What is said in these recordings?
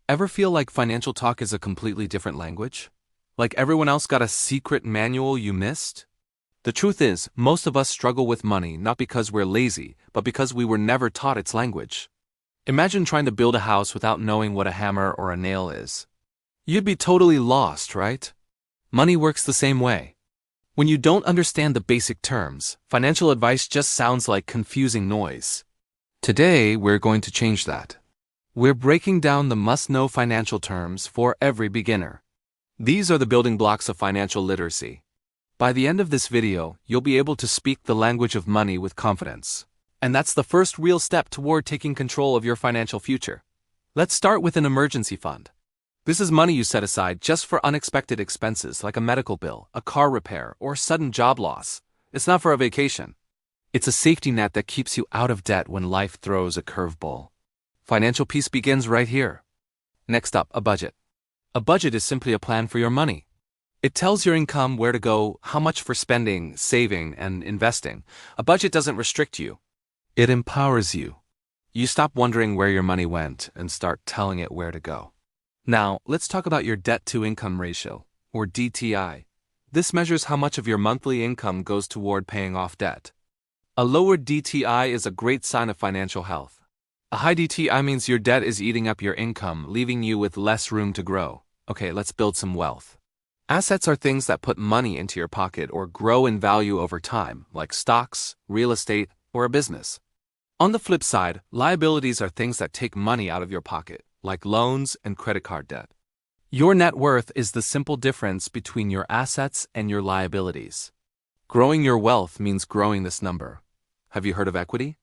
Ever feel like financial talk is a completely different language? Like everyone else got a secret manual you missed? The truth is, most of us struggle with money not because we're lazy, but because we were never taught its language. Imagine trying to build a house without knowing what a hammer or a nail is. You'd be totally lost, right? Money works the same way. When you don't understand the basic terms, financial advice just sounds like confusing noise. Today, we're going to change that. We're breaking down the must-know financial terms for every beginner. These are the building blocks of financial literacy. By the end of this video, you'll be able to speak the language of money with confidence. And that's the first real step toward taking control of your financial future. Let's start with an emergency fund. This is money you set aside just for unexpected expenses like a medical bill, a car repair, or sudden job loss. It's not for a vacation. It's a safety net that keeps you out of debt when life throws a curveball. Financial peace begins right here. Next up, a budget. A budget is simply a plan for your money. It tells your income where to go, how much for spending, saving, and investing. A budget doesn't restrict you. It empowers you. You stop wondering where your money went and start telling it where to go. Now, let's talk about your debt-to-income ratio, or DTI. This measures how much of your monthly income goes toward paying off debt. A lower DTI is a great sign of financial health. A high DTI means your debt is eating up your income, leaving you with less room to grow. Okay, let's build some wealth. Assets are things that put money into your pocket or grow in value over time, like stocks, real estate, or a business. On the flip side, liabilities are things that take money out of your pocket, like loans and credit card debt. Your net worth is the simple difference between your assets and your liabilities. Growing your wealth means growing this number. Have you heard of equity?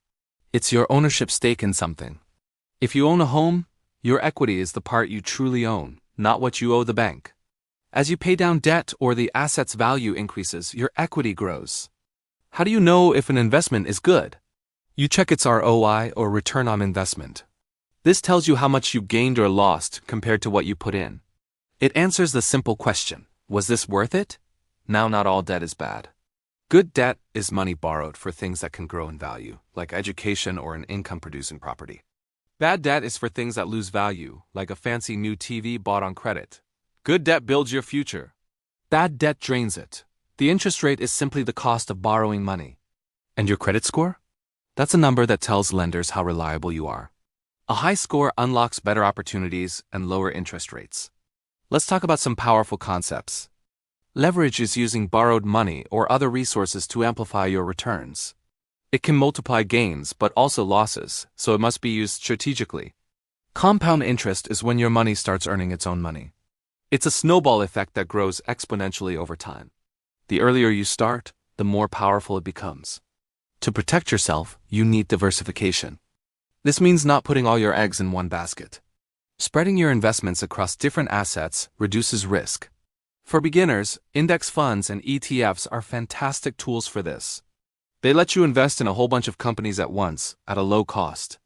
It's your ownership stake in something. If you own a home, your equity is the part you truly own, not what you owe the bank. As you pay down debt or the asset's value increases, your equity grows. How do you know if an investment is good? You check its ROI, or return on investment. This tells you how much you gained or lost compared to what you put in. It answers the simple question, was this worth it? Now, not all debt is bad. Good debt is money borrowed for things that can grow in value, like education or an income-producing property. Bad debt is for things that lose value, like a fancy new TV bought on credit. Good debt builds your future. Bad debt drains it. The interest rate is simply the cost of borrowing money. And your credit score? That's a number that tells lenders how reliable you are. A high score unlocks better opportunities and lower interest rates. Let's talk about some powerful concepts. Leverage is using borrowed money or other resources to amplify your returns. It can multiply gains but also losses, so it must be used strategically. Compound interest is when your money starts earning its own money. It's a snowball effect that grows exponentially over time. The earlier you start, the more powerful it becomes. To protect yourself, you need diversification. This means not putting all your eggs in one basket. Spreading your investments across different assets reduces risk. For beginners, index funds and ETFs are fantastic tools for this. They let you invest in a whole bunch of companies at once, at a low cost.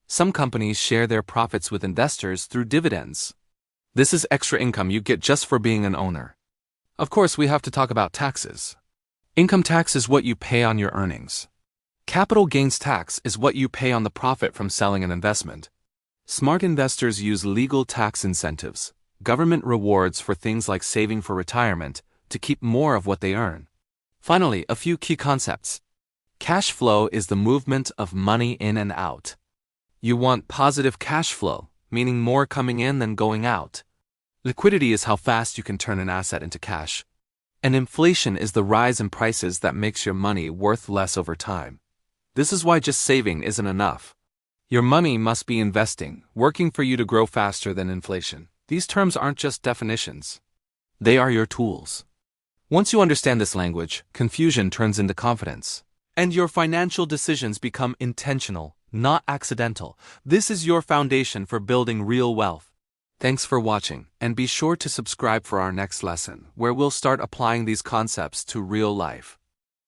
Some companies share their profits with investors through dividends. This is extra income you get just for being an owner. Of course, we have to talk about taxes. Income tax is what you pay on your earnings. Capital gains tax is what you pay on the profit from selling an investment. Smart investors use legal tax incentives, government rewards for things like saving for retirement, to keep more of what they earn. Finally, a few key concepts. Cash flow is the movement of money in and out. You want positive cash flow, meaning more coming in than going out. Liquidity is how fast you can turn an asset into cash. And inflation is the rise in prices that makes your money worth less over time. This is why just saving isn't enough. Your money must be investing, working for you to grow faster than inflation. These terms aren't just definitions. They are your tools. Once you understand this language, confusion turns into confidence. And your financial decisions become intentional, not accidental. This is your foundation for building real wealth. Thanks for watching, and be sure to subscribe for our next lesson, where we'll start applying these concepts to real life.